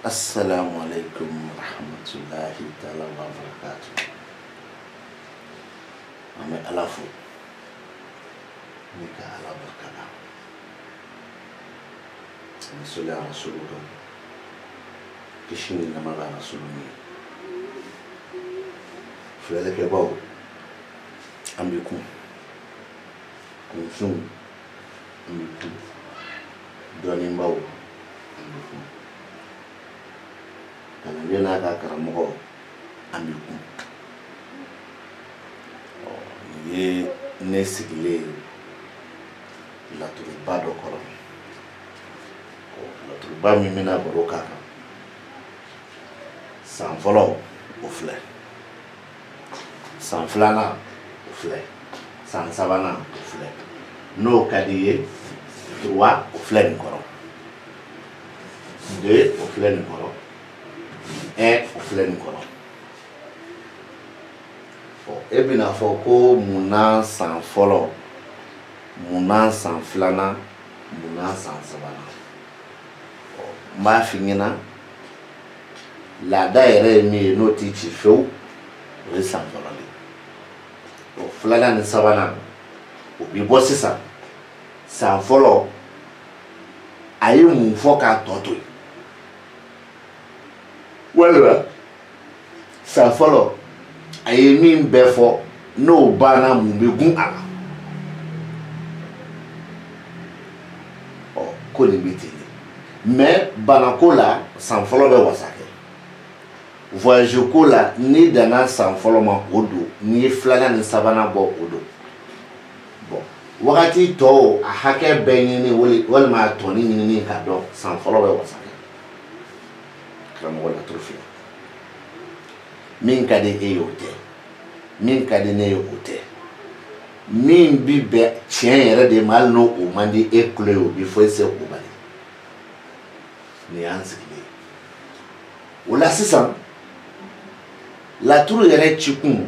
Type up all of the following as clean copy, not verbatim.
Assalamu alaikum rahmatullahi ta'ala wa barakatuh. Ame alafu nika ala barkada. Nisole a rasuluka kishini na mara rasuluni. Fulele ke bawo ambiku kumsum ambiku doni bawo ambiku. Kana na ka karamogo ambiku ye ne sigile la turuba do koro la turuba mi mina boroka san folo o fle san flana o fle san sabana o fle no kadiye 3 o fle ni koro 2 o fle ni koro o fle ni koro ebina foko muna san folo muna san flana muna san sabana ma fingina la daire mi no tichi feu o san folo o flana ni sabana o bi bosisa san folo ayi mu foka toto wala san folo aye min befo no bana mu begun ala o ko ni bitini mais bana kola san folo be wasake voyage kola ni dana san folo ma odo ni flana ni sabana bo odo bon wakati to a hake benini wol ma toni ni ka do san folo be wasake kram wala trofi min kade eyote min kade ne yote min bi be chien yere de mal no o mandi ekleo bi fo se o bali ni ansikile wala sisan la turu yere chikun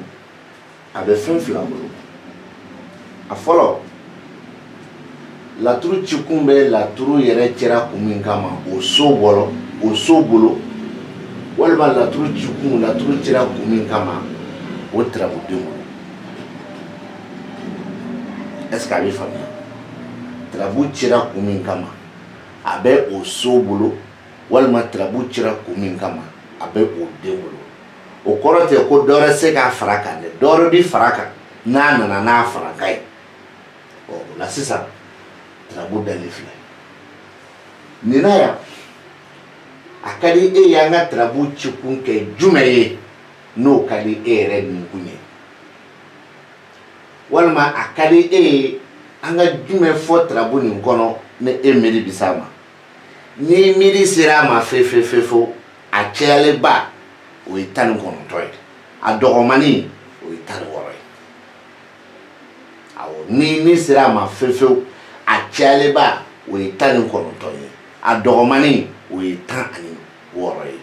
abe fin flambo a follow la turu chikun be la turu yere tira kumin kama o so bolo walma la turu chukun la turu tira kumin kama o trabu demo est-ce que avez famille trabu tira kumin kama abe o sobolo walma trabu tira kumin kama abe o demo o korote ko dore se ka faraka ne dore bi faraka na faraka o la sisa trabu dalifle ninaya akadi yanga trabu chukun ke jumeye no kadi ere nkunye walma akadi anga jume fo trabu ni nkono ne emeri bisama ni miri sirama fefefefo achele ba o itanu kono toy adogomani o itanu wore awo ni sirama fefefo achele ba o itanu kono toy adogomani o itanu wore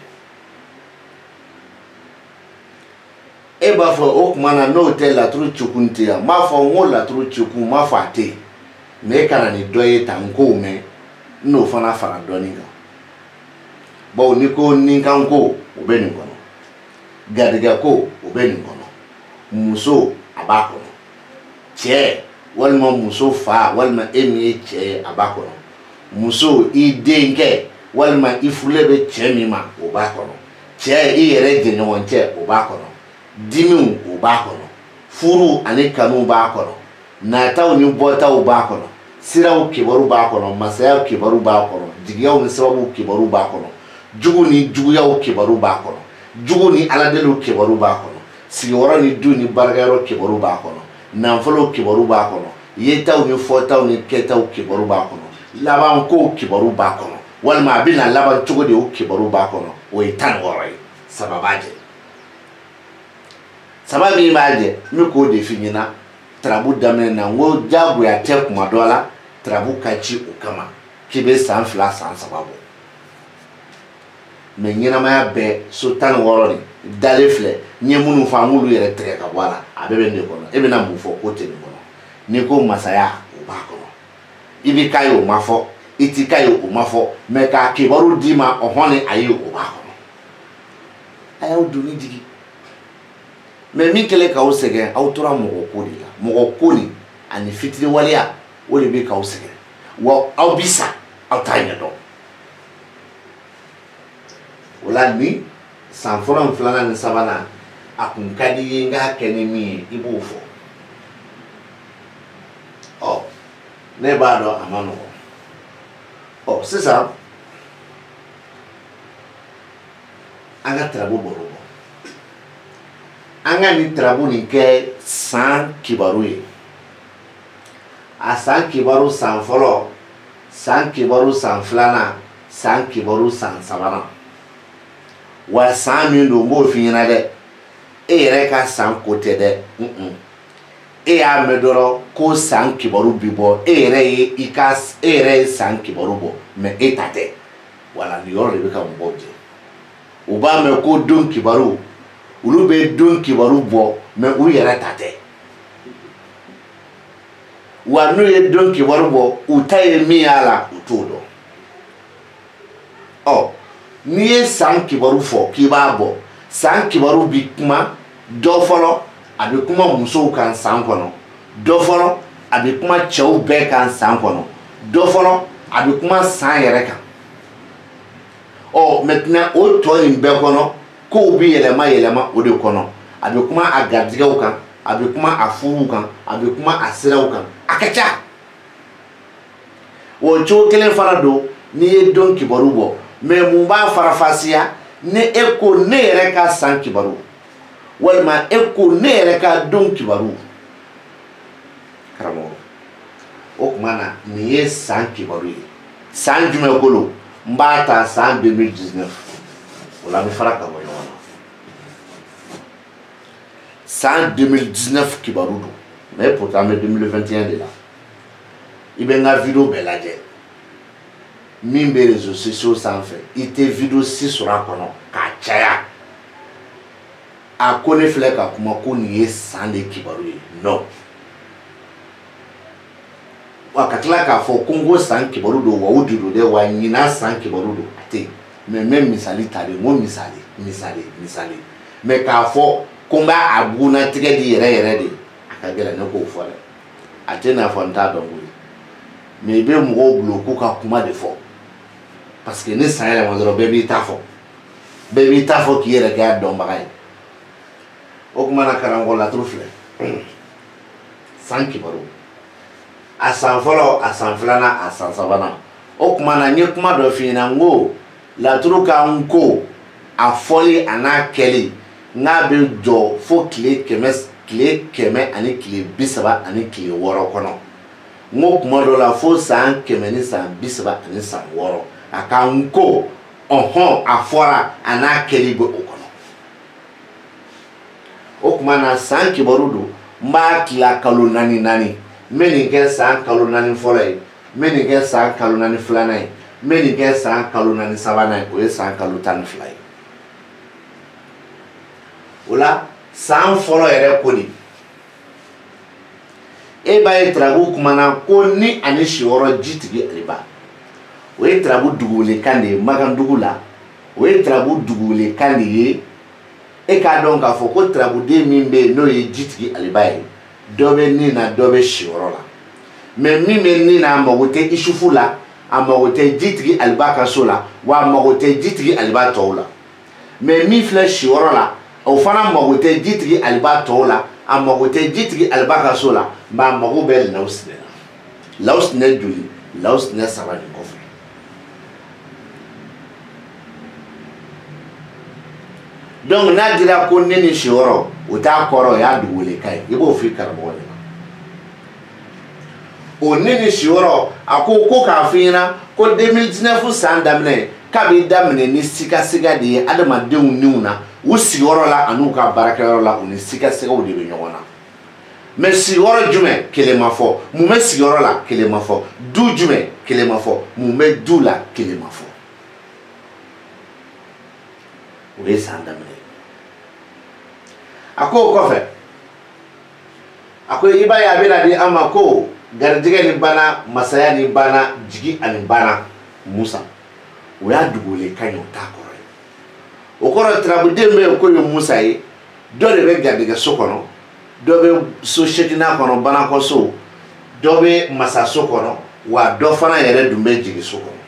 eba fo okmana no te la tru chukuntia ma fo ngo la tru chukun ma fate me kana ni doye tanko me no fana fara doninga bo ni ko ninkan ko obeni kono gadiga ko obeni kono muso abako che walma muso fa walma emi che abako muso idenke walma ifulebe chemima obakono che iyere jenyon che obakono dimu obakono furu ane kanu bakono nataw ni botaw bakono siraw kibaru bakono masayaw kibaru bakono digiyaw ni sababu kibaru bakono jugu ni juguyaw kibaru bakono jugu ni aladelu kibaru bakono sigora ni du ni bargaro kibaru bakono nanfolo kibaru bakono yetaw ni fotaw ni ketaw kibaru bakono laban ko kibaru bakono walma abina laban chugo de kibaru bakono o itan woray sababi maje mi ko definina trabu damene na ngo jabu ya te kuma dola trabu kachi ukama kibe san fla san sababu me nyina ma be sultan woroni dalefle nyemunu famulu yere tre ka wala abebe ne kono ebe na mu fo kote ni kono ni ko masaya o ba kono ibi kayo mafo itika ye o ma fɔ mais ka kibaru di ma ɔhɔni ayi o b'a kɔnɔ a y'aw doni jigi mais min kɛlen k'aw sɛgɛn aw tora mɔgɔ ko de la mɔgɔ ko ni ani fitiriwaleya o de bɛ k'aw sɛgɛn wa aw bi sa aw t'a ɲɛdɔn o la ni san fɔlɔ ni filanan ni sabanan a kun ka di ye n k'a kɛ ni min ye i b'o fɔ ɔ ne b'a dɔn a ma nɔgɔn ɔ sisan an ka tarabu baro bɔ an ka nin tarabu nin kɛ san kibaru ye a san kibaru san fɔlɔ san kibaru san filanan san kibaru san sabanan wa san min don n b'o f'i ɲɛna dɛ e yɛrɛ ka san ko tɛ dɛ e y'a mɛn dɔrɔn ko san kibaru bi bɔ e yɛrɛ ye san kibaru bɔ mais e ta tɛ wala nin yɔrɔ de bɛ ka mɔgɔw jɛ u b'a mɛn ko don kibaru olu bɛ don kibaru bɔ mais u yɛrɛ ta tɛ wa n'u ye don kibaru bɔ u ta ye min y'a la u t'o dɔn ɔ n'i ye san kibaru fɔ k'i b'a bɔ san kibaru bi kuma dɔ fɔlɔ a bɛ kuma musow kan san kɔnɔ dɔ fɔlɔ a bɛ kuma cɛw bɛɛ kan san kɔnɔ dɔ fɔlɔ a bɛ kuma san yɛrɛ kan ɔ maintenant o tɔ in bɛɛ kɔnɔ kow bɛ yɛlɛma yɛlɛma o de kɔnɔ a bɛ kuma a garijɛgɛw kan a bɛ kuma a furuw kan a bɛ kuma a siraw kan a ka ca o cogo kelen fana don n'i ye don kibaru bɔ mais mun b'a farafasiya ni e ko ne yɛrɛ ka san kibaru walima e ko ne yɛrɛ ka don kibaru karamɔgɔ o tuma na nin ye san kibaru ye san jumɛn kolo n b'a ta san 2019 o la an bɛ fara ka bɔ ɲɔgɔn na san 2019 kibaru don mais pourtant an bɛ 2021 de la i bɛ n ka video bɛɛ lajɛ min bɛ réseaux sociaux sanfɛ i tɛ video si sɔrɔ a kɔnɔ k'a caya a ko ne filɛ ka kuma ko nin ye san de kibaru ye non wa ka tila k'a fɔ ko n ko san kibaru don wa o de don dɛ wa ɲinan san kibaru don a tɛ yen mais n bɛ misali ta de n ko misali mais k'a fɔ ko n b'a bugunatigɛ di yɛrɛ yɛrɛ de a ka gɛlɛn ne k'o fɔ dɛ a tɛ n'a fɔ n t'a dɔn koyi mais i bɛ mɔgɔw bolo k'u ka kuma de fɔ parce que ni san yɛlɛma dɔrɔn bɛɛ b'i ta fɔ bɛɛ b'i ta fɔ k'i yɛrɛ kɛ a dɔnbaga ye o kuma na karamɔgɔ laturu filɛ san kibaru a san fɔlɔ a san filanan a san sabanan o kuma na n ye kuma dɔ f'i ɲɛna n ko laturu kan ko a fɔli a n'a kɛli n'a bɛ jɔ fo tile kɛmɛ ani tile 30 ani tile 6 kɔnɔ n ko kuma dɔ la fo san 100 ni san 30 ani san 6 a kan ko ɔhɔn a fɔra a n'a kɛli bɛ o kɔnɔ o kuma na san kibaru don n b'a tila kalo 4 n bɛ nin kɛ san kalo 4 fɔlɔ ye n bɛ nin kɛ san kalo 4 filanan ye n bɛ nin kɛ san kalo 4 sabanan ye o ye san kalo 12 ye o la san fɔlɔ yɛrɛ ko di e b'a ye tarabu kumana ko ni ani siyɔrɔ jitigi aliba o ye tarabu duguwelekan de ye Magandugu la o ye tarabu duguwelekan de ye e k'a dɔn k'a fɔ ko tarabuden min bɛ yen n'o ye jitigi aliba ye dɔ bɛ nin na dɔ bɛ siyɔrɔ la mais min bɛ nin na a mago tɛ isufu la a mago tɛ jitigi aliba ka so la wa a mago tɛ jitigi aliba tɔw la mais min filɛ siyɔrɔ la o fana mago tɛ jitigi aliba tɔw la a mago tɛ jitigi aliba ka so la mais a mago bɛ lawusinɛ la lawusinɛ joli lawusinɛ 3 nin kɔfɛ donc n'a dira ko ne ni siyɔrɔ o t'a kɔrɔ o y'a duguwelekan ye i b'o f'i karamɔgɔ de la o ne ni siyɔrɔ a ko k'a f'i ɲɛna ko 2019 san daminɛ k'a bɛ daminɛ ni sikasiga de ye adamadenw niw na u sigiyɔrɔ la an'u ka baarakɛyɔrɔ la u ni sikasigaw de bɛ ɲɔgɔn na mais sigiyɔrɔ jumɛn kelen ma fɔ mun bɛ sigiyɔrɔ la kelen ma fɔ du jumɛn kelen ma fɔ mun bɛ du la kelen ma fɔ o ye san daminɛ a ko o kɔfɛ a ko i b'a ye a bɛna di an ma ko garijɛgɛ ni banna masaya ni banna jigi ani banna Musa o y'a dogolen ka ɲɛ o t'a kɔrɔ ye o kɔrɔ tarabuden bɛ yen ko ye Musa ye dɔ de bɛ garijɛgɛ so kɔnɔ dɔ bɛ so seginna kɔnɔ banakɔ so dɔ bɛ masa so kɔnɔ wa dɔ fana yɛrɛ dun bɛ jigi so kɔnɔ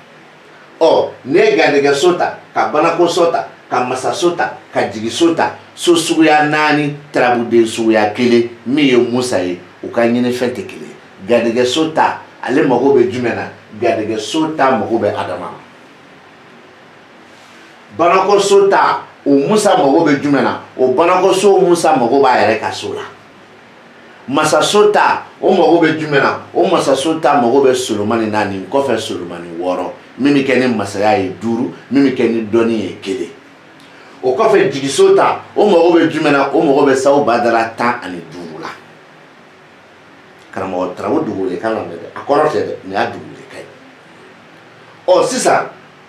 ɔ ne ye garijɛgɛ so ta ka banakɔ so ta ka masa so ta ka jigi so ta so suguya 4 tarabuden suguya 1 min ye Musa ye u ka ɲinifɛn tɛ kelen garijɛgɛ so ta ale mago bɛ jumɛn na garijɛgɛ so ta mago bɛ Adama banakɔ so ta o Musa mago bɛ jumɛn na o banakɔ so Musa mago b'a yɛrɛ ka so la masa so ta o mago bɛ jumɛn na o masa so ta mago bɛ Solomani 4 kɔfɛ Solomani 6 min bɛ kɛ ni masaya ye 5 min bɛ kɛ ni dɔnni ye 1 o kɔfɛ jigi so ta o mago bɛ jumɛn na o mago bɛ sawu badara 15 la karamɔgɔ tarawo dogolen kan ka mɛn a kɔrɔ tɛ dɛ nin y'a dogolen ka ye ɔ sisan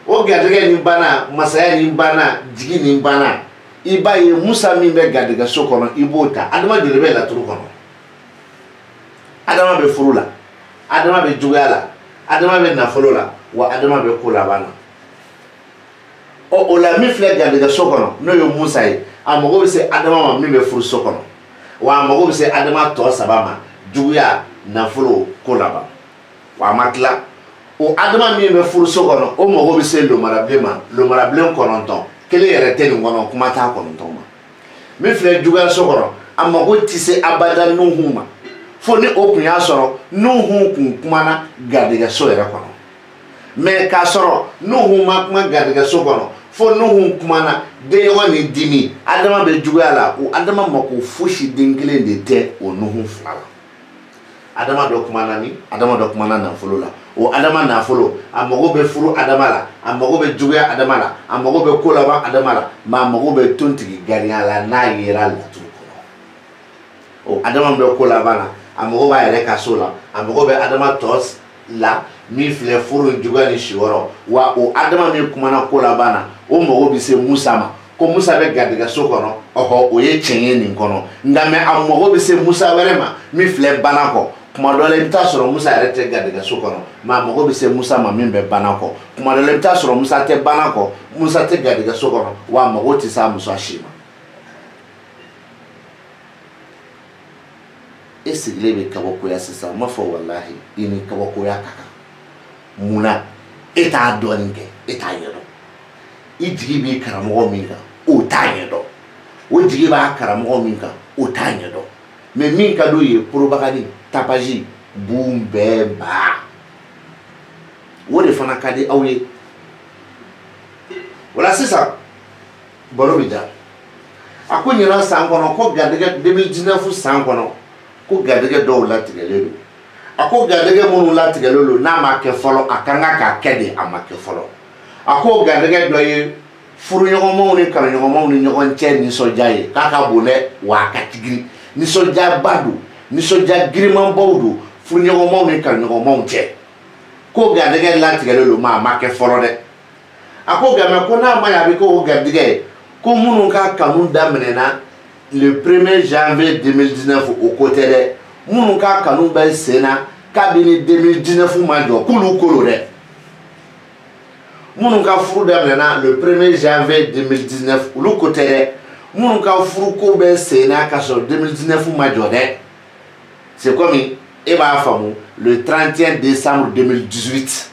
o garijɛgɛ ni banna masaya ni banna jigi ni banna i b'a ye Musa min bɛ garijɛgɛ so kɔnɔ i b'o ta Adama joli bɛ laturu kɔnɔ Adama bɛ furu la Adama bɛ juguya la Adama bɛ nafolo la wa Adama bɛ ko laban na ɔ o la min filɛ garijɛgɛ so kɔnɔ n'o ye Musa ye a mago bɛ se Adama ma min bɛ furu so kɔnɔ wa a mago bɛ se Adama tɔ 3 ma juguya nafolo ko laban wa a ma tila o Adama min bɛ furu so kɔnɔ o mago bɛ se lomarabilen ma lomarabilen 9 kelen yɛrɛ tɛ nin kɔnɔ kuma t'a 9 ma min filɛ juguya so kɔnɔ a mago tɛ se abada Nuhu ma fo ni o kun y'a sɔrɔ Nuhu kun kumana garijɛgɛ so yɛrɛ kɔnɔ mais k'a sɔrɔ Nuhu ma kuma garijɛgɛ so kɔnɔ fo Nuhu kumana denɲɔgɔn ni dimi Adama bɛ juguya la o Adama mako fosi den kelen de tɛ o Nuhu 2 la Adama dɔ kumana ni Adama dɔ kumana nafolo la o Adama nafolo a mago bɛ furu Adama la a mago bɛ juguya Adama la a mago bɛ ko laban Adama la mais a mago bɛ tontigi gariya la n'a yera laturu kɔnɔ o Adama bɛ ko laban la a mago b'a yɛrɛ ka so la a mago bɛ Adama tɔ la min filɛ furu ni juguya ni si wɔrɔ wa o Adama min kumana ko laban na o mago bɛ se Musa ma ko Musa bɛ garijɛgɛ so kɔnɔ ɔhɔ o ye tiɲɛ ye nin kɔnɔ nka mais a mago bɛ se Musa wɛrɛ ma min filɛ bana kɔ kuma dɔ la i bɛ taa sɔrɔ Musa yɛrɛ tɛ garijɛgɛ so kɔnɔ mais a mago bɛ se Musa ma min bɛ bana kɔ kuma dɔ la i bɛ taa sɔrɔ Musa tɛ bana kɔ Musa tɛ garijɛgɛ so kɔnɔ wa a mago tɛ se a muso si ma e sigilen bɛ kabakoya sisan n b'a fɔ walahi i ni kabakoya ka kan munna e t'a dɔɔnin kɛ e t'a ɲɛdɔn i jigi b'i karamɔgɔ min kan o t'a ɲɛdɔn o jigi b'a karamɔgɔ min kan o t'a ɲɛdɔn mais min ka d'o ye propagande tapage bun bɛɛ ba o de fana ka di aw ye wala sisan baro bɛ ja a ko ɲinan san kɔnɔ ko garijɛgɛ 2019 san kɔnɔ ko garijɛgɛ dɔw latigɛlen don a ko garijɛgɛ minnu latigɛlen don n'a ma kɛ fɔlɔ a kan ka kɛ de a ma kɛ fɔlɔ a ko garijɛgɛ dɔ ye furuɲɔgɔnmaw ni kanuɲɔgɔnmaw ni ɲɔgɔn cɛ nisɔndiya ye k'a ka bon dɛ wa a ka tigiri nisɔndiyaba don nisɔndiya girimanbaw don furuɲɔgɔnmaw ni kanuɲɔgɔnmaw cɛ ko garijɛgɛ latigɛlen don ma a ma kɛ fɔlɔ dɛ a ko nka ko n'a ma ɲɛ a bɛ kɛ o garijɛgɛ ye ko minnu ka kanu daminɛna le 1er janvier 2019 o ko tɛ dɛ minnu ka kanu bɛ sen na kabini 2019 ma jɔ k'olu kolo dɛ minnu ka furu daminɛna le 1er janvier 2019 olu ko tɛ dɛ minnu ka furu ko bɛ sen na ka sɔrɔ 2019 ma jɔ dɛ c'est comme e b'a faamu le 31 décembre 2018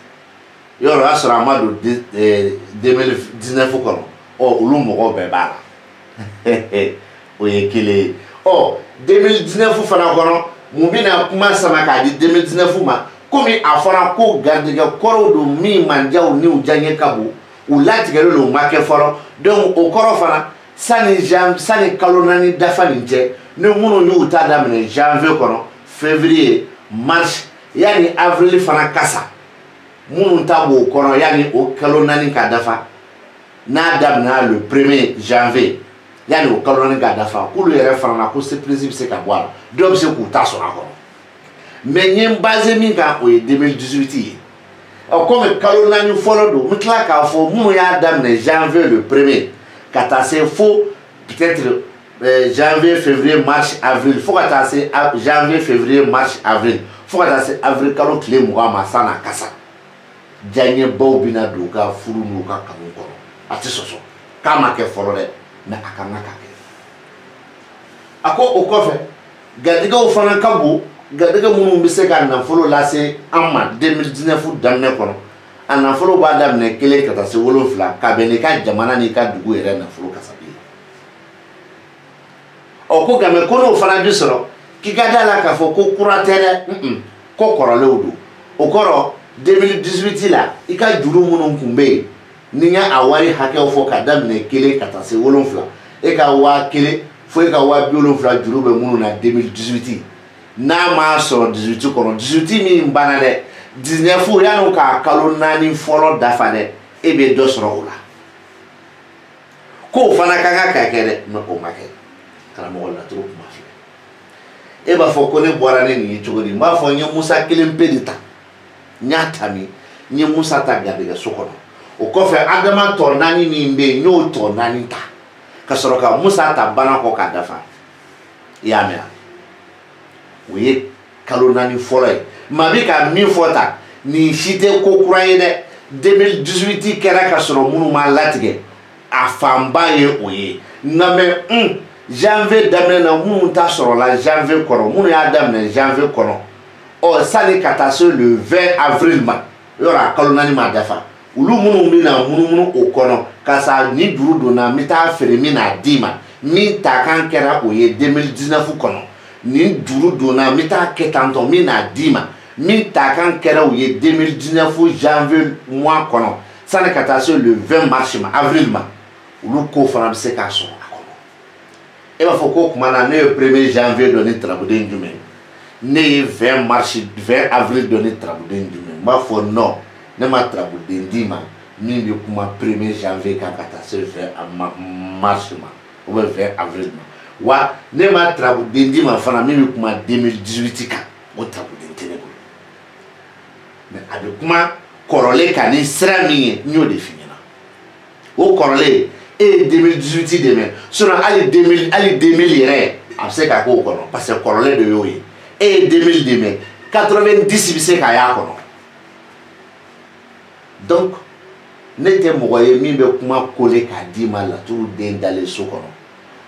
yɔrɔ o y'a sɔrɔ a ma don 2019 kɔnɔ ɔ olu mɔgɔw bɛɛ b'a la o ye kelen ye ɔ 2019 fana kɔnɔ mun bɛna kuma sama k'a di 2019 ma komi a fɔra ko garijɛgɛ kɔrɔw don min mandiyaw n'u diyaɲɛ ka bon u latigɛlen don u ma kɛ fɔlɔ donc o kɔrɔ fana sani kalo 4 dafa nin cɛ ni minnu y'u ta daminɛ janvier kɔnɔ février mars yanni avril fana kasa minnu ta b'o kɔnɔ yanni o kalo 4 ka dafa n'a daminɛna le 1er janvier yanni o kalo 4 ka dafa k'olu yɛrɛ fana na ko surprise bɛ se ka bɔ a la dɔw bɛ se k'u ta sɔrɔ a kɔnɔ mais n ye n base min kan o ye 2018 ye komi kalo 4 fɔlɔ don n bɛ tila k'a fɔ minnu y'a daminɛ janvier le 1er ka taa se fo peut-être janvier, février, mars, avril. Faut que c'est janvier, février, mars, avril. Faut que c'est avril quand on clé moi masana kasa. Janye baw bina doka furu nuka kanu kono. Ati soso. Kama ke folore na akanga kake. Ako okofe gadiga ofana kabu gadiga munu mbise ka na folo lase amma 2019 damne kono. Ana folo ba damne kele kata se wolofla ka bene ka jamana ni ka dugu ere na folo kasa. Oko game kono fana bi soro ki gada la ka fo ko kuratere ko korole odo okoro 2018 la ika juru munu kumbe ninya awari hake fo ka damne kele kata se wolofla e ka wa kele fo e ka wa bi wolofla juru be munu na 2018 na ma so 18 kono 18 mi mbana de 19 ya no ka kalo nani folo dafa de e be do soro ola ko fana kanga ka kere no o make kana mo la trop ma fi e ba fo ko ne bora ne ni chogodi ma fo nye Musa kelen pedita nyata mi nye Musa ta gade ga sokono o ko fe adama to nani ni mbe nyo to nani ta ka soroka Musa ta bana ko ka dafa ya me we kalo nani folay ma bi ka mi fota ni shite ko kuraye de 2018 kera ka soro munu ma latige afamba ye oye na me janvier damne na munu ta soro la janvier kono munu ya damne janvier kono o sali kata so le 20 avril ma yora kalo nani ma dafa ulu munu mina munu o kono kasa ni duru do na mita fere mina dima mi ta kan kera oye 2019 kono ni duru do na mita ketanto mina dima mi ta kan kera oye 2019 janvier mois kono sali kata so le 20 mars ma avril ma ulu ko fana se ka so e ba foko kuma na ne 1er janvier donné trabouden jume ne 20 mars 20 avril donné trabouden jume ma fo non ne ma trabouden dima mi bi kuma 1er janvier ka kata se 20 mars ma ou 20 avril ma wa ne ma trabouden dima fana mi bi kuma 2018 ka o trabouden tenebo mais abi kuma korole ka ni sra mi nyo definina o korole et 2018 demain sur allez 2000 irait à ce qu'a quoi parce que colonel de yoye et 2000 demain 90 c'est qu'a ya kono donc n'était moyen mi be kuma coller qu'a dit mal la tout d'aller so kono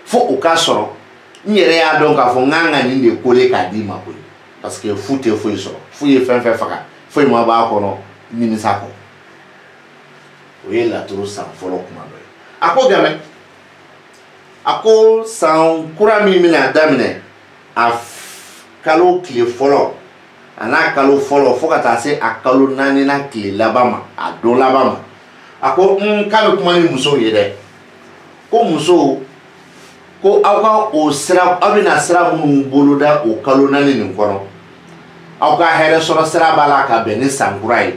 faut au cas soro nyere ya donc a fo nganga ni de coller qu'a dit ma ko parce que foot e fo so fo ye fin faka fo mo ba kono ni mi sako oui la tout ça follow kuma ako game ako san kura mi mina damine a kalo kile folo ana kalo folo fo kata se a kalo nani na kile labama a do labama ako kabe kuma ni muso yede ko muso ko awka o sira abina sira mun boloda o kalo nani ni kono awka here soro sira bala ka beni sankurai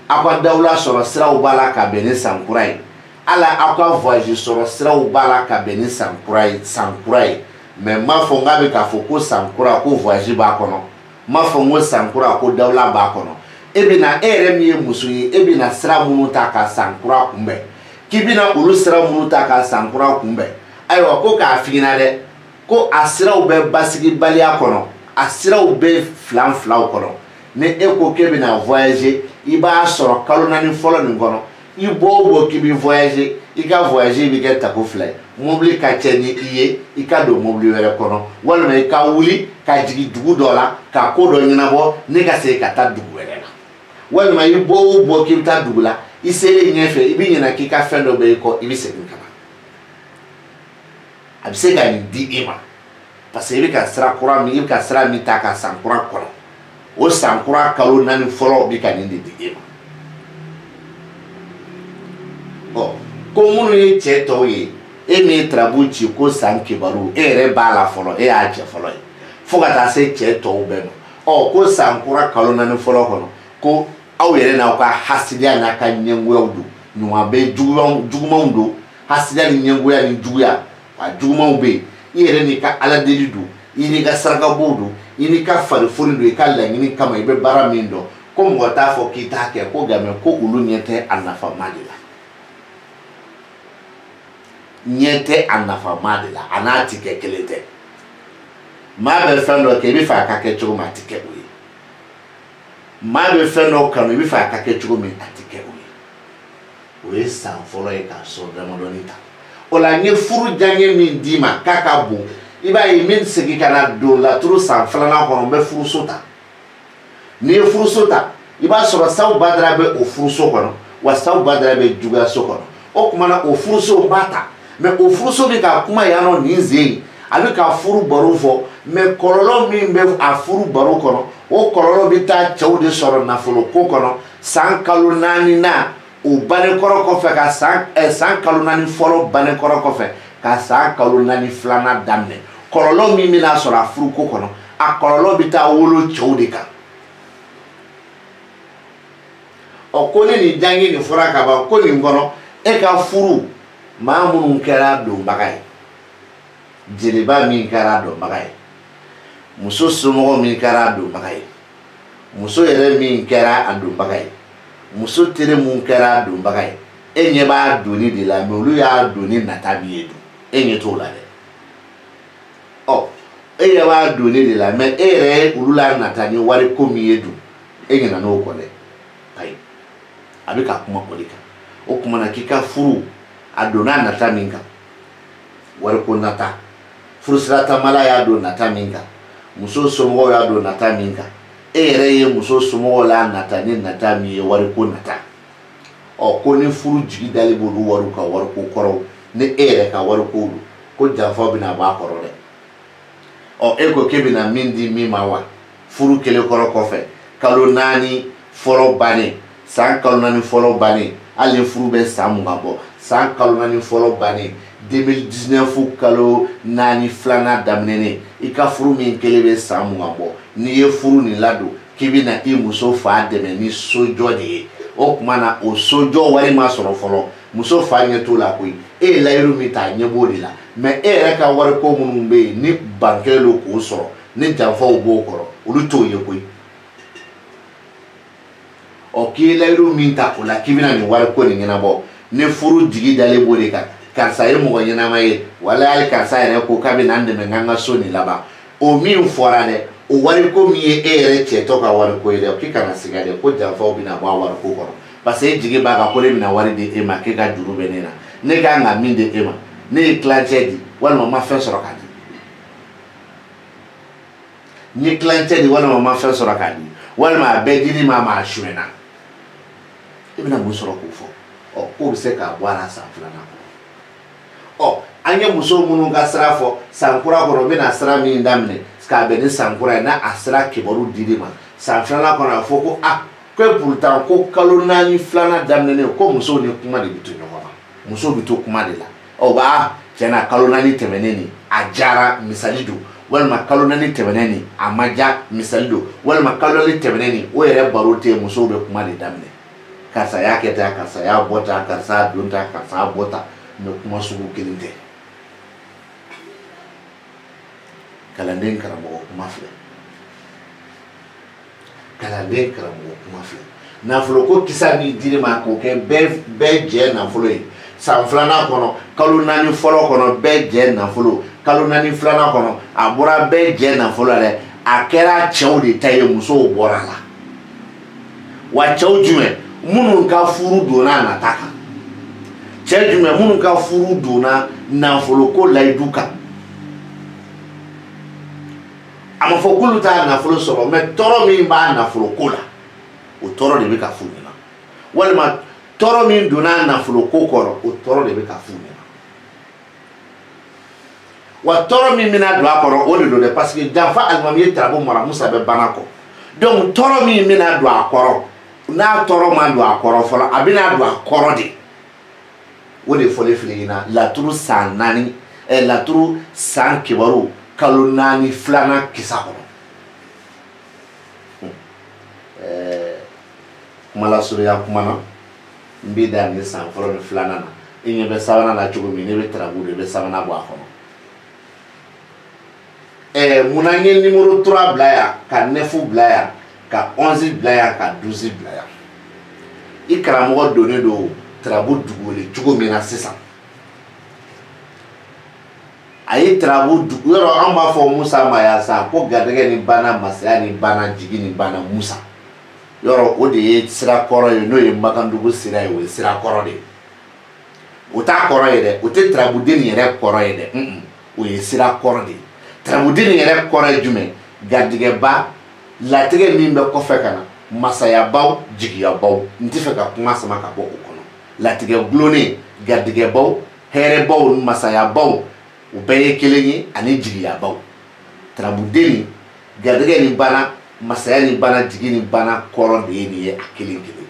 akwa dawla soro sira bala ka beni sankurai ala akwa voyage soro sira bala ka beni sankurai mais ma fo ngabe ka fo ko sankura ko voyage ba kono ma fo ngo sankura ko dawla ba kono ebina eremi musu yi ebina sira munu ta ka sankura kumbe kibina ulu sira munu ta ka sankura kumbe ayo ko ka fina de ko asira ube basigi balia kono asira ube flan kono ne eko kebina voyage iba soro kalo nani folo ni kono ibo kibi voyage ika voyage bi get tako fly mobili ka cheni iye ika do mobili were kono wala me ka wuli ka jigi dugu dola ka ko do nyina bo ne ka se ka ta dugu were na wala me ibo kibi ta dugu la isele nyefe ibi nyina kika fendo be ko ibi se nkama abise ga ni di ima parce que ibi ka sra kura mi ibi ka sra mi ta ka sankura kono o sankura kalo nani folo bi ka ni di ima ko munu ye cɛ tɔw ye e min trabu ci ko san kibaru e yɛrɛ b'a la fɔlɔ e y'a cɛ fɔlɔ ye fo ka taa se cɛ tɔw bɛɛ ma ko san kura kalo naani fɔlɔ kɔnɔ ko aw yɛrɛ n'aw ka hasidiya n'a ka ɲɛngoyaw don ɲuman bɛ jugumanw don hasidiya ni ɲɛngoya ni juguya a jugumanw bɛ yen i yɛrɛ n'i ka aladeli don i n'i ka sarakabow don i n'i ka farifoni don i ka laɲini kama i bɛ baara min dɔn ko mɔgɔ t'a fɔ k'i t'a kɛ ko nka ko olu ɲɛ tɛ a nafama de la ɲɛ a nafama de la a n'a ti kɛ kelen tɛ maa bɛ fɛn dɔ kɛ i bɛ fɛ a ka kɛ cogo min a ti kɛ o ye maa bɛ fɛn dɔ kanu i bɛ fɛ a ka kɛ cogo min a ti kɛ o ye san fɔlɔ ye k'a sɔrɔ damadɔni ta o la n ye furu diyaɲɛ min d'i ma k'a ka bon i b'a ye min segin ka na don laturu san filanan kɔnɔ n bɛ furuso ta n'i ye furuso ta i b'a sɔrɔ sabu badara bɛ o furuso kɔnɔ wa sabu badara bɛ juguyaso kɔnɔ o tuma na o furuso n b'a ta mɛ o furuso bɛ ka kuma yan nɔ nin sen in a bɛ ka furu baro fɔ mɛ kɔlɔlɔ min bɛ a furu baro kɔnɔ o kɔlɔlɔ bɛ taa cɛw de sɔrɔ nafolo ko kɔnɔ san kalo 4 na o banekɔrɔ kɔfɛ ka san kalo 4 fɔlɔ banekɔrɔ kɔfɛ ka san kalo 4 filanan daminɛ kɔlɔlɔ min bɛna sɔrɔ a furu ko kɔnɔ a kɔlɔlɔ bɛ taa wolo cɛw de kan ɔ ko ni nin jange nin fɔra ka ban ko nin kɔnɔ e ka furu maa minnu kɛra donbaga ye jeliba min kɛra dɔnbaga ye muso somɔgɔ min kɛra donbaga ye muso yɛrɛ min kɛra a donbaga ye muso tere mun kɛra donbaga ye e ɲɛ b'a doni de la mɛ olu y'a doni nata min ye dun e ɲɛ t'o la dɛ ɔ e ɲɛ b'a doni de la mɛ e yɛrɛ ye olu la nata ni wari ko min ye dun e ɲɛna n'o kɔ dɛ ayi a bɛ ka kuma o de kan o kuma na k'i ka furu a donna nata min kan wari ko nata furusiratamala y'a don nata min kan muso somɔgɔw y'a don nata min kan e yɛrɛ ye muso somɔgɔw la nata ni nata min ye wari ko nata ɔ ko ni furu jigi dali b'olu wariw ka wari ko kɔrɔw ni e yɛrɛ ka wari ko don ko janfa bɛna bɔ a kɔrɔ dɛ ɔ e ko k'e bɛna min di min ma wa furu kelen kɔrɔ kɔfɛ kalo 4 fɔlɔ bannen san kalo 4 fɔlɔ bannen hali ni furu bɛ san 20 bɔ san kalo 4 fɔlɔ bannen 2019 kalo 4 filanan daminɛnen i ka furu min kelen bɛ san 20 bɔ n'i ye furu nin ladon k'i bɛna i muso fa dɛmɛ ni sojɔ de ye o tuma na o sojɔ wari ma sɔrɔ fɔlɔ muso fa ɲɛ t'o la koyi e ye layiru min ta a ɲɛ b'o de la mɛ e yɛrɛ ka wari ko minnu bɛ yen ni ban kɛlen don k'o sɔrɔ ni janfaw b'o kɔrɔ olu t'o ye koyi ɔ k'i ye layiru min ta o la k'i bɛna nin wari ko nin ɲɛnabɔ ni furu jigi dalen b'o de kan karisa ye mɔgɔ ɲɛnama ye wala hali karisa yɛrɛ ko k'a bɛna n dɛmɛ n ka so nin laban o min fɔra dɛ o wari ko min ye e yɛrɛ cɛtɔ ka wari ko ye dɛ k'i kana siga dɛ ko janfaw bɛna bɔ a wari ko kɔrɔ parce que e jigi b'a kan ko ne bɛna wari di e ma k'e ka juru bɛ ne na ne kan ka min di e ma ne ye tilancɛ di walima n ma fɛn sɔrɔ k'a di n ye tilancɛ di walima n ma fɛn sɔrɔ k'a di walima a bɛɛ dili ma a suɲɛna i bɛna mun sɔrɔ k'o fɔ ɔ k'o bɛ se k'a bɔ a la san filanan kɔnɔ ɔ an ye muso minnu ka sira fɔ san kura kɔnɔ n bɛna sira min daminɛ k'a bɛn ni san kura ye n'a a sira kibaru dili ma san filanan kɔnɔ a fɔ ko a ko pourtant ko kalo 4 filanan daminɛnen ko musow ni kuma de bɛ to ɲɔgɔn ma musow bɛ to kuma de la ɔ ba tiɲɛna kalo 4 tɛmɛnen nin a diyara misali don walima kalo 4 tɛmɛnen nin a ma diya misali don walima kalo 4 tɛmɛnen nin o yɛrɛ baro tɛ yen musow bɛ kuma de daminɛ karisa y'a kɛ tan karisa y'a bɔ tan karisa y'a don tan karisa y'a bɔ tan mɛ kuma sugu kelen tɛ kalanden karamɔgɔ kuma filɛ kalanden karamɔgɔ kuma filɛ nafolo ko kisa min dir'i ma k'o kɛ bɛɛ jɛ nafolo ye san filanan kɔnɔ kalo 4 fɔlɔ kɔnɔ bɛɛ jɛ nafolo kalo 4 filanan kɔnɔ a bɔra bɛɛ jɛ nafolo la dɛ a kɛra cɛw de ta ye musow bɔra la wa cɛw jumɛn minnu ka furu donna nata kan cɛ jumɛn minnu ka furu donna nafolo ko layidu kan a ma fɔ k'olu t'a nafolo sɔrɔ mɛ tɔɔrɔ min b'a nafolo ko la o tɔɔrɔ de bɛ ka f'u ɲɛna walima tɔɔrɔ min donna nafolo ko kɔrɔ o tɔɔrɔ de bɛ ka f'u ɲɛna wa tɔɔrɔ min bɛna don a kɔrɔ o de don dɛ parce que janfa alimami ye tarabu mara musa bɛ bana kɔ donc tɔɔrɔ min bɛna don a kɔrɔ n'a tɔɔrɔ ma don a kɔrɔ fɔlɔ a bɛna don a kɔrɔ de o de fɔlen filɛ ɲɛna laturu san 4 laturu san kibaru kalo 4 filanan kisa kɔnɔ kuma la surunya kuma na n bɛ da nin san fɔlɔ ni filanan na i ɲɛ bɛ sabanan na cogo min ne bɛ tarabu de bɛ sabanan bɔ a kɔnɔ munna n ye numéro 3 bila yan ka 9 bila yan ka 11 bila yan ka 12 bila yan i karamɔgɔ donnen don tarabu dugukolo cogo min na sisan a ye tarabu dugu yɔrɔ an b'a fɔ Musa ma yan sa ko garijɛgɛ ni bana masaya ni bana jigi ni bana Musa yɔrɔ o de ye sira kɔrɔ ye n'o ye Makandugu sira ye o ye sira kɔrɔ de ye o t'a kɔrɔ ye dɛ o tɛ tarabuden yɛrɛ kɔrɔ ye dɛ o ye sira kɔrɔ de ye tarabuden yɛrɛ kɔrɔ ye jumɛn garijɛgɛba latigɛ min bɛ kɔfɛ ka na masayabaw jigiyabaw n tɛ fɛ ka kuma sama ka bɔ o kɔnɔ latigɛ gulonnen garijɛgɛbaw hɛrɛbaw masayabaw o bɛɛ ye kelen ye ani jigiyabaw tarabuden ni garijɛgɛ ni bana masaya ni bana jigi ni bana kɔrɔ de ye nin ye a kelen kelen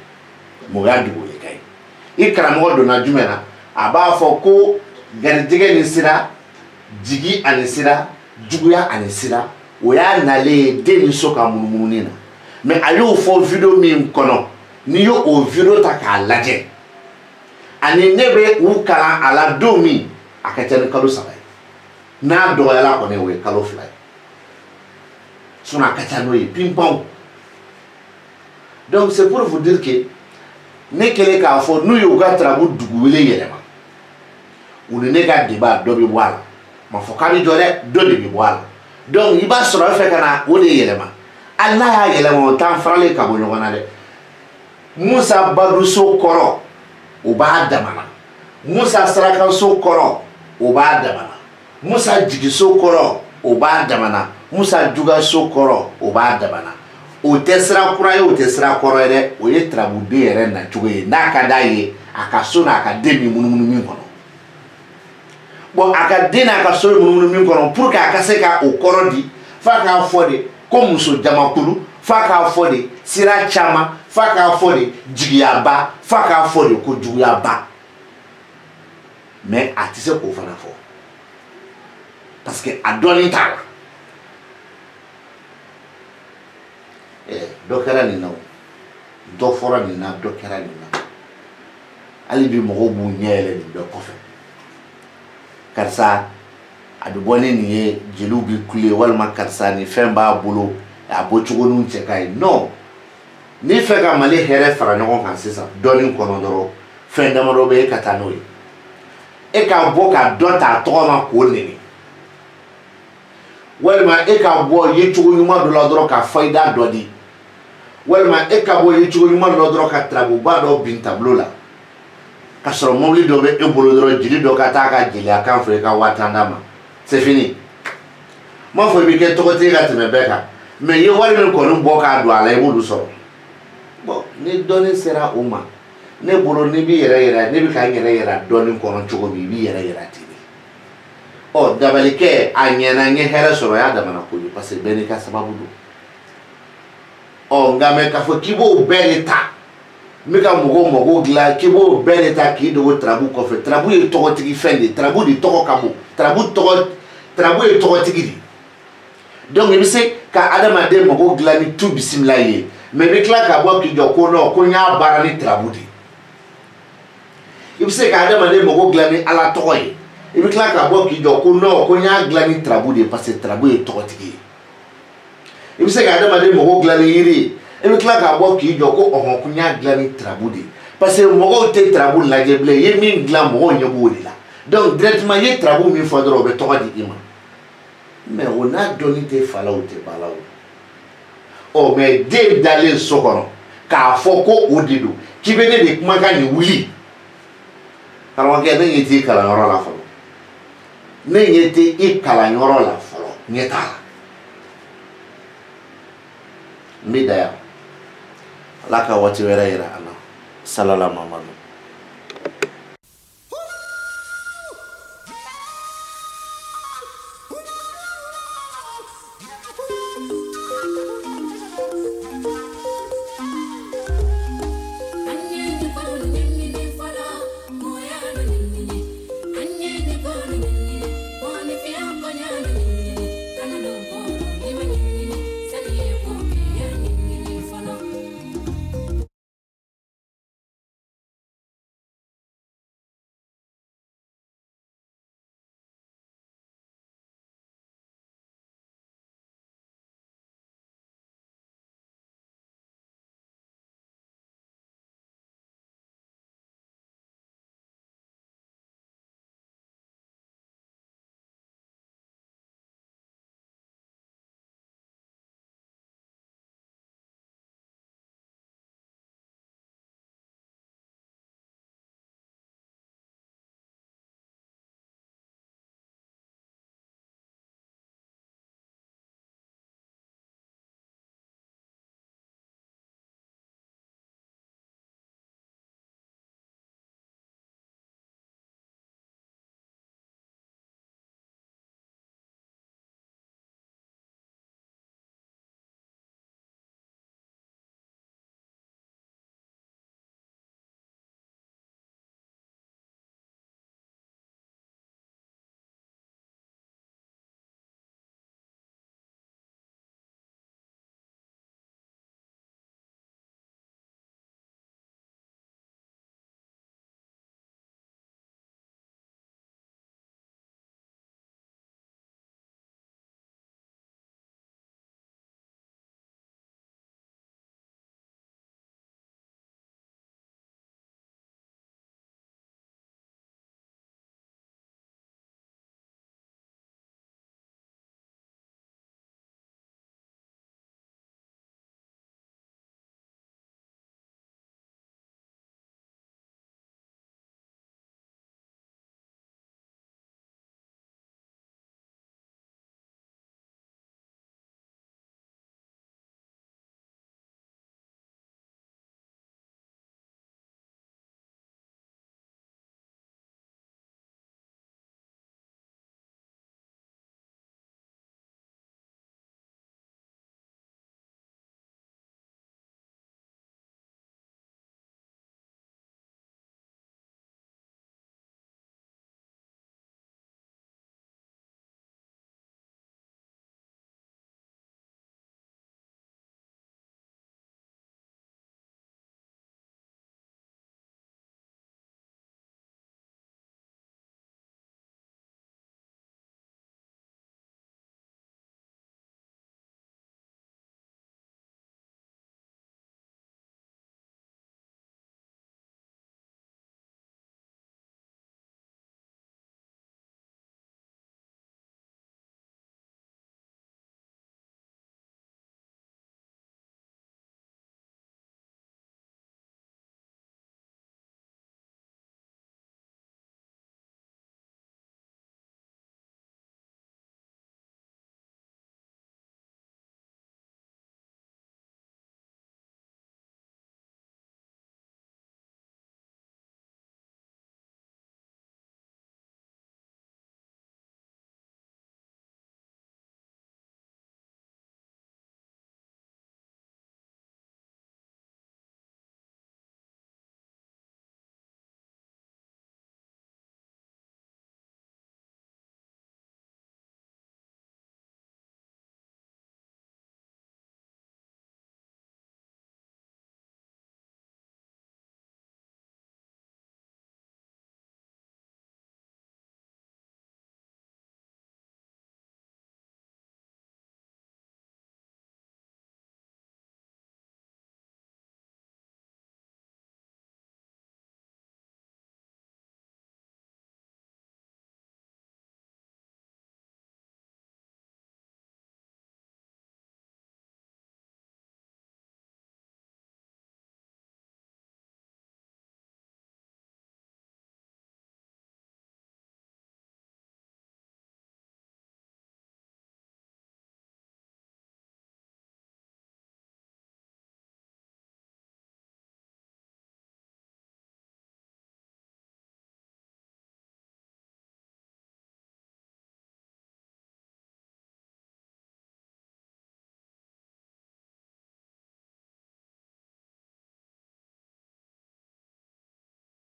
mɛ o y'a dogo le ka ye i karamɔgɔ donna jumɛn na a b'a fɔ ko garijɛgɛ ni sira jigi ani sira juguya ani sira o y'a nalen ye den ni so ka munumunu na mɛ a y'o fɔ video min kɔnɔ n'i y'o o video ta k'a lajɛ ani ne bɛ u kalan a la don min a ka ca ni kalo 3 ye n'a dɔgɔyala kɔni o ye kalo 2 ye sinon a ka ca n'o ye pimpɔn donc c'est pour vous dire que ne kɛlen k'a fɔ n'u ye u ka tarabu dugu wele yɛlɛma u ni ne ka débat dɔ bɛ bɔ a la ma fɔ k'a bɛ jɔ dɛ dɔ de bɛ bɔ a la donc i b'a sɔrɔ e fɛ ka na o de yɛlɛma hali n'a y'a yɛlɛma o t'an faralen ka bɔ ɲɔgɔn na dɛ Musa baduso kɔrɔ o b'a damana Musa sarakaso kɔrɔ o b'a damana Musa jigiso kɔrɔ o b'a damana Musa jugaso kɔrɔ o b'a damana o tɛ sira kura ye o tɛ sira kɔrɔ ye dɛ o ye tarabuden yɛrɛ nacogo ye n'a ka d'a ye a ka so n'a ka den min munumunu min kɔnɔ bon a ka den n'a ka so munumunu min kɔnɔ pour que a ka se ka o kɔrɔ di f'a k'a fɔ de ko muso jamakulu f'a k'a fɔ de sira caman f'a k'a fɔ de jigiyaba f'a k'a fɔ de ko juguyaba mais a tɛ se k'o fana fɔ parce que a dɔnni t'a la dɔ kɛra nin na o dɔ fɔra nin na dɔ kɛra nin na hali bi mɔgɔw b'u ɲɛ yɛlɛ nin bɛɛ kɔfɛ karisa a bɛ bɔ ni nin ye jeliw bɛ kule walima karisa ni fɛn b'a bolo a bɔcogo n'u cɛ ka ɲi non n'i fɛ ka Mali hɛrɛ fara ɲɔgɔn kan sisan dɔɔnin kɔnɔ dɔrɔn fɛn damadɔ bɛ e ka taa n'o ye e ka bɔ ka dɔ ta a tɔgɔ ma k'o nɛni walima e ka bɔ yecogo ɲuman dɔ la dɔrɔn ka fayida dɔ di walima e ka bɔ yecogo ɲuman dɔ la dɔrɔn ka tarabuba dɔ bin tableau la ka sɔrɔ mobili dɔ bɛ e bolo dɔrɔn jeli dɔ ka taa ka jeliya kan fɔ i ka 5000 d'a ma c'est fini m'a fɔ i bɛ kɛ tɔgɔtigi ka tɛmɛ bɛɛ kan mais i ye wari min kɔni bɔ k'a don a la i b'olu sɔrɔ bon ni dɔɔnin sera o ma ne bolo ni b'i yɛrɛ yɛrɛ ne bɛ ka n yɛrɛ yɛrɛ dɔɔnin kɔnɔ cogo min i b'i yɛrɛ yɛrɛ ten de ɔ dabalikɛ a ɲɛna n ye hɛrɛ sɔrɔ o y'a damana ko ye parce que bɛɛ n'i ka sababu don ɔ nka mɛ k'a fɔ k'i b'o bɛɛ de ta n bɛ ka mɔgɔw mago dilan k'i b'o bɛɛ de ta k'i dogo tarabu kɔfɛ tarabu ye tɔgɔtigi fɛn de ye tarabu de tɔgɔ ka bon tarabu ye tɔgɔtigi de donc i bɛ se ka adamaden mago dilan ni tu bisimila ye mais i bɛ tila ka bɔ k'i jɔ ko non ko n y'a baara ni tarabu de i bɛ se ka adamaden mago dilan ni ala tɔgɔ ye i bɛ tila ka bɔ k'i jɔ ko non ko n y'a dilan ni tarabu de parce que tarabu ye tɔgɔtigi ye i bɛ se ka adamaden mago dilan ni yiri ye i bɛ tila ka bɔ k'i jɔ ko ɔhɔn ko n y'a dilan ni tarabu de parce que mɔgɔw tɛ tarabu lajɛ bilen i ye min dilan mɔgɔw ɲɛ b'o de la donc directement i ye tarabu min fɔ dɔrɔn o bɛ tɔgɔ di i ma mais o n'a dɔnni tɛ fa la o tɛ ba la o ɔ mais den dalen so kɔnɔ k'a fɔ ko o de don k'i bɛ ne de kumakan nin wuli karamɔgɔkɛ ne ɲɛ t'i kalanyɔrɔ la fɔlɔ ne ɲɛ tɛ i kalanyɔrɔ la fɔlɔ ɲɛ t'a la n bɛ da yan ala ka waati wɛrɛ yira an na salala mamadu